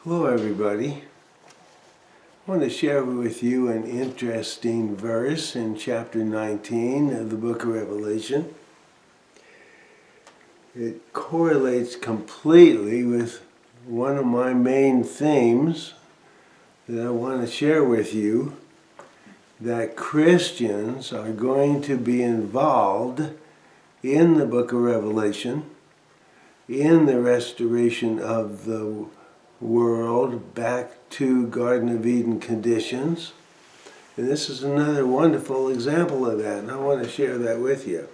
Hello everybody. I want to share with you an interesting verse in chapter 19 of the book of Revelation. It correlates completely with one of my main themes that I want to share with you, that Christians are going to be involved in the book of Revelation, in the restoration of the world back to Garden of Eden conditions. And this is another wonderful example of that, and I want to share that with you.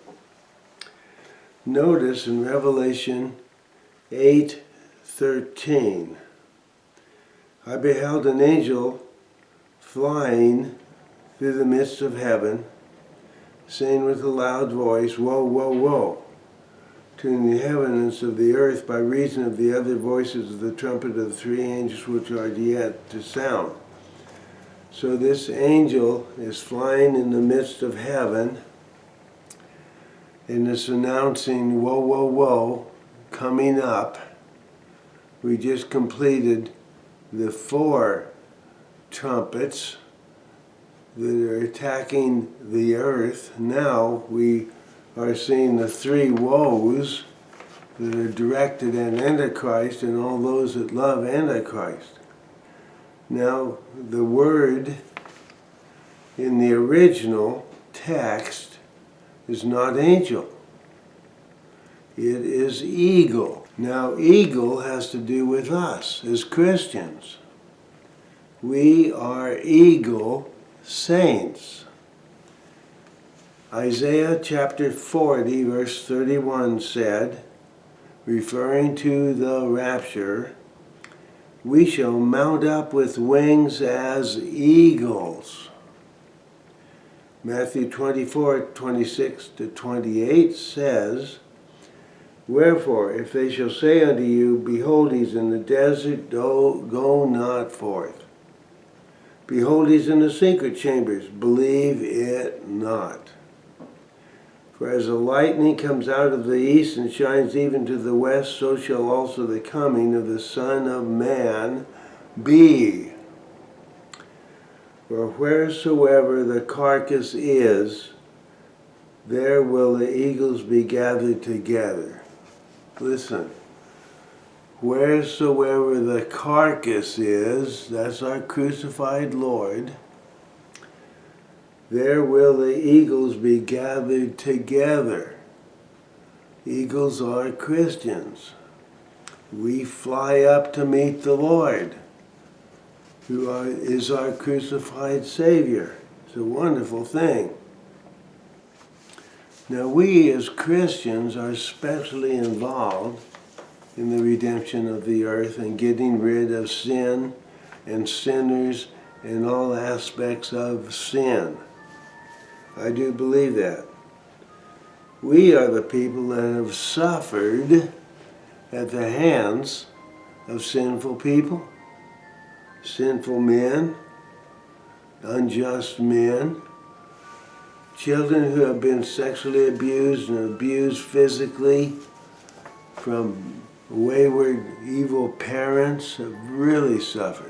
Notice in Revelation 8:13, I beheld an angel flying through the midst of heaven, saying with a loud voice, "Woe, woe, woe, to the inhabitants of the earth by reason of the other voices of the trumpet of the three angels which are yet to sound." So this angel is flying in the midst of heaven and is announcing, woe, woe, woe, coming up. We just completed the 4 trumpets that are attacking the earth. Now we are seeing the 3 woes that are directed at Antichrist and all those that love Antichrist. Now, the word in the original text is not angel. It is eagle. Now, eagle has to do with us as Christians. We are eagle saints. Isaiah chapter 40, verse 31 said, referring to the rapture, "We shall mount up with wings as eagles." Matthew 24:26-28 says, "Wherefore, if they shall say unto you, Behold, he's in the desert, go not forth. Behold, he's in the secret chambers, believe it not. For as the lightning comes out of the east and shines even to the west, so shall also the coming of the Son of Man be. For wheresoever the carcass is, there will the eagles be gathered together." Listen. Wheresoever the carcass is, that's our crucified Lord, there will the eagles be gathered together. Eagles are Christians. We fly up to meet the Lord, who is our crucified Savior. It's a wonderful thing. Now we as Christians are especially involved in the redemption of the earth and getting rid of sin and sinners and all aspects of sin. I do believe that. We are the people that have suffered at the hands of sinful people, sinful men, unjust men, children who have been sexually abused and abused physically from wayward, evil parents, have really suffered.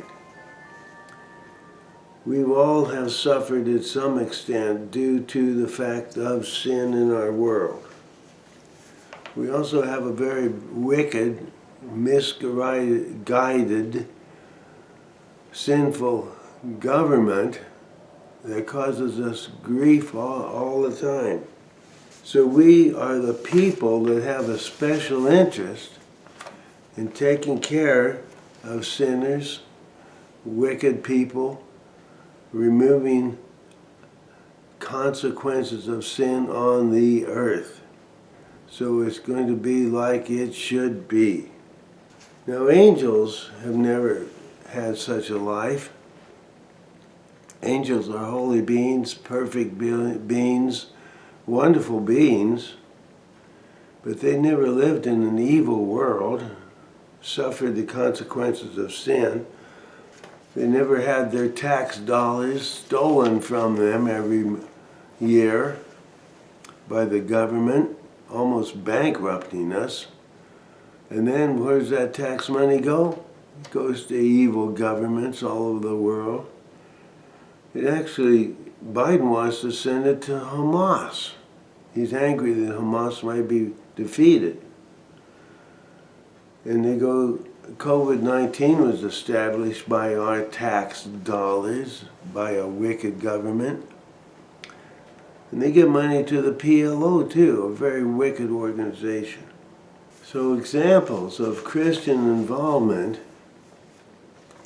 We all have suffered at some extent due to the fact of sin in our world. We also have a very wicked, misguided, sinful government that causes us grief all the time. So we are the people that have a special interest in taking care of sinners, wicked people, removing consequences of sin on the earth. So it's going to be like it should be. Now angels have never had such a life. Angels are holy beings, perfect beings, wonderful beings, but they never lived in an evil world, suffered the consequences of sin. They never had their tax dollars stolen from them every year by the government, almost bankrupting us. And then where does that tax money go? It goes to evil governments all over the world. It actually, Biden wants to send it to Hamas. He's angry that Hamas might be defeated. And they go, COVID-19 was established by our tax dollars, by a wicked government. And they give money to the PLO too, a very wicked organization. So examples of Christian involvement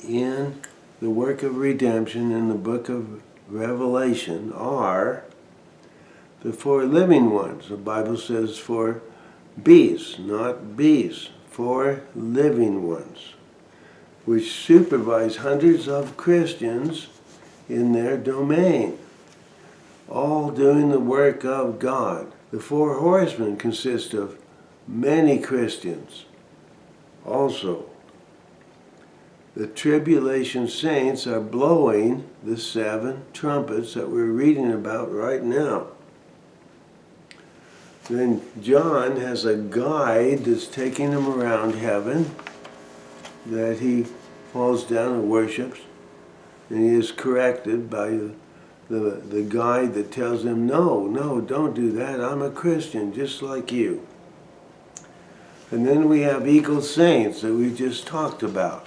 in the work of redemption in the book of Revelation are the four living ones. The Bible says four beasts, not beasts, four living ones, which supervise hundreds of Christians in their domain, all doing the work of God. The four horsemen consist of many Christians also. The tribulation saints are blowing the seven trumpets that we're reading about right now. Then John has a guide that's taking him around heaven that he falls down and worships, and he is corrected by the guide that tells him, no, don't do that. I'm a Christian just like you. And then we have eagle saints that we just talked about.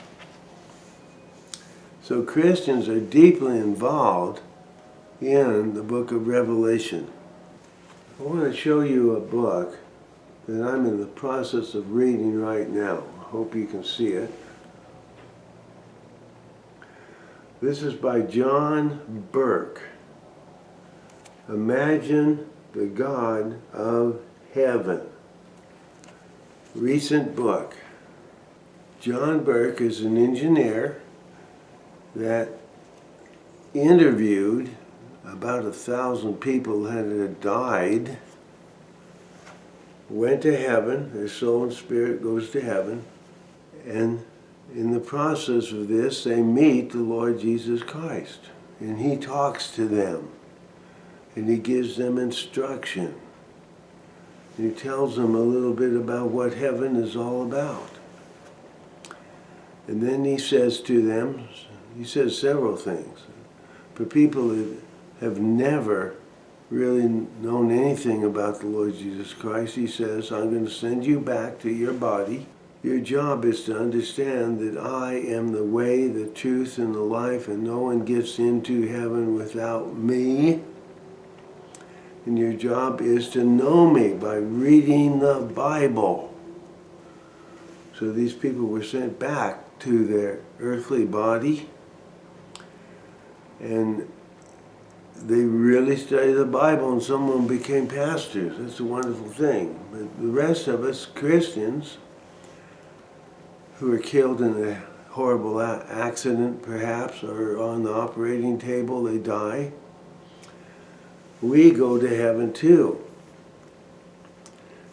So Christians are deeply involved in the book of Revelation. I want to show you a book that I'm in the process of reading right now. I hope you can see it. This is by John Burke. Imagine the God of Heaven. Recent book. John Burke is an engineer that interviewed about 1,000 people that had died, went to heaven, their soul and spirit goes to heaven, and in the process of this they meet the Lord Jesus Christ, and he talks to them, and he gives them instruction, and he tells them a little bit about what heaven is all about. And then he says to them, he says several things. For people that have never really known anything about the Lord Jesus Christ, he says, I'm going to send you back to your body. Your job is to understand that I am the way, the truth, and the life, and no one gets into heaven without me. And your job is to know me by reading the Bible. So these people were sent back to their earthly body, and they really studied the Bible, and some of them became pastors. That's a wonderful thing. But the rest of us, Christians, who are killed in a horrible accident perhaps, or on the operating table, they die, we go to heaven too.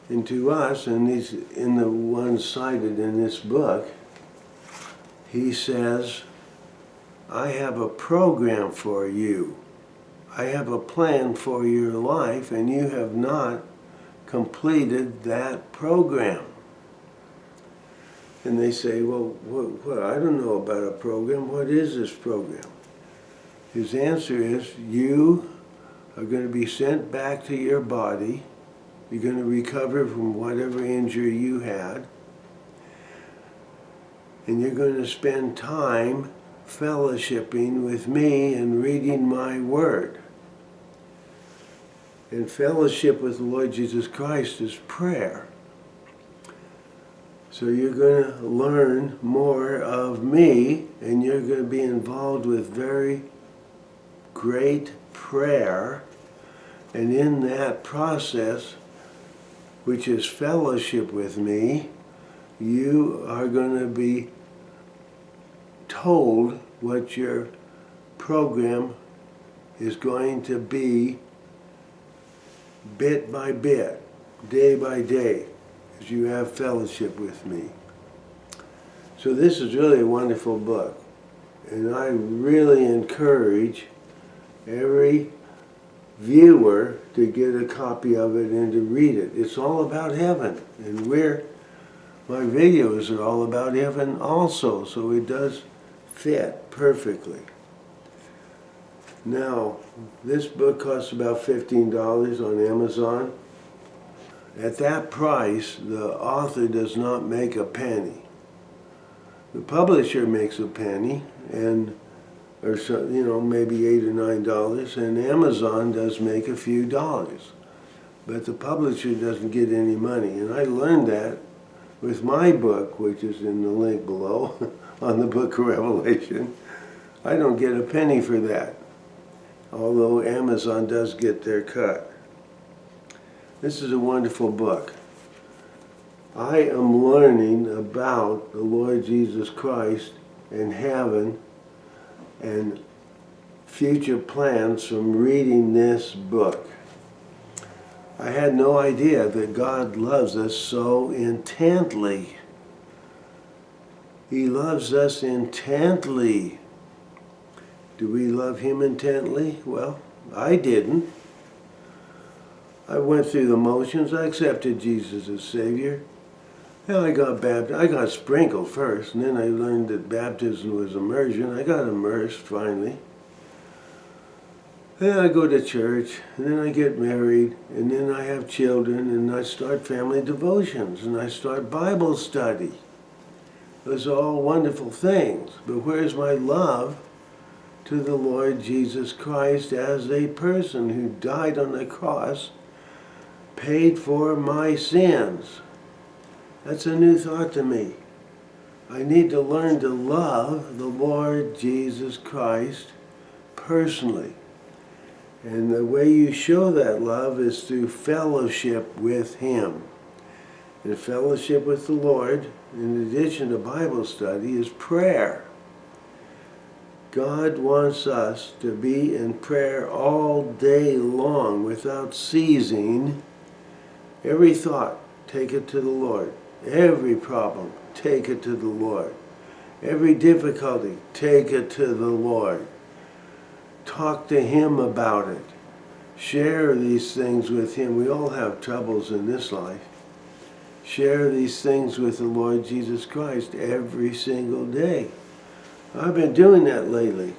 And to us, and in the ones cited in this book, he says, I have a program for you. I have a plan for your life, and you have not completed that program. And they say, well, what? I don't know about a program. What is this program? His answer is, you are going to be sent back to your body. You're going to recover from whatever injury you had. And you're going to spend time fellowshipping with me and reading my word. And fellowship with the Lord Jesus Christ is prayer. So you're going to learn more of me, and you're going to be involved with very great prayer. And in that process, which is fellowship with me, you are going to be told what your program is going to be bit by bit, day by day, as you have fellowship with me. So this is really a wonderful book, and I really encourage every viewer to get a copy of it and to read it. It's all about heaven, and we're my videos are all about heaven also, so it does fit perfectly. Now, this book costs about $15 on Amazon. At that price, the author does not make a penny. The publisher makes a penny, or so, maybe $8 or $9, and Amazon does make a few dollars. But the publisher doesn't get any money, and I learned that with my book, which is in the link below, on the Book of Revelation. I don't get a penny for that, although Amazon does get their cut. This is a wonderful book. I am learning about the Lord Jesus Christ and heaven and future plans from reading this book. I had no idea that God loves us so intently. He loves us intently. Do we love Him intently? Well, I didn't. I went through the motions. I accepted Jesus as Savior. And I got baptized. I got sprinkled first, and then I learned that baptism was immersion. I got immersed finally. And then I go to church, and then I get married, and then I have children, and I start family devotions, and I start Bible study. Those are all wonderful things. But where's my love to the Lord Jesus Christ as a person who died on the cross, paid for my sins? That's a new thought to me. I need to learn to love the Lord Jesus Christ personally. And the way you show that love is through fellowship with Him. And fellowship with the Lord, in addition to Bible study, is prayer. God wants us to be in prayer all day long without ceasing. Every thought, take it to the Lord. Every problem, take it to the Lord. Every difficulty, take it to the Lord. Talk to Him about it. Share these things with Him. We all have troubles in this life. Share these things with the Lord Jesus Christ every single day. I've been doing that lately.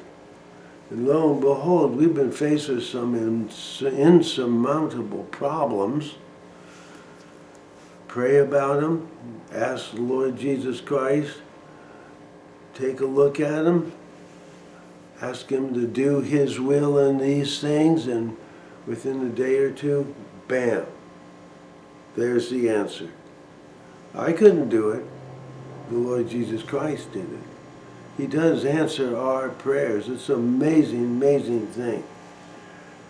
And lo and behold, we've been faced with some insurmountable problems. Pray about them. Ask the Lord Jesus Christ. Take a look at Him. Ask Him to do His will in these things, and within a day or two, bam, there's the answer. I couldn't do it. The Lord Jesus Christ did it. He does answer our prayers. It's an amazing, amazing thing.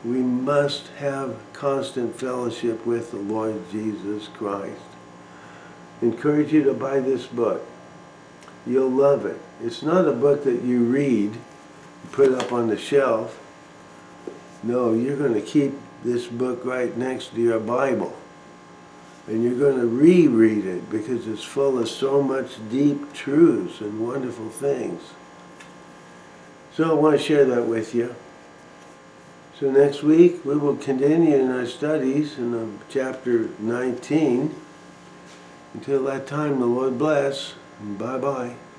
We must have constant fellowship with the Lord Jesus Christ. Encourage you to buy this book. You'll love it. It's not a book that you read, put up on the shelf. No, you're going to keep this book right next to your Bible. And you're going to reread it because it's full of so much deep truths and wonderful things. So I want to share that with you. So next week we will continue in our studies in chapter 19. Until that time, the Lord bless. Bye-bye.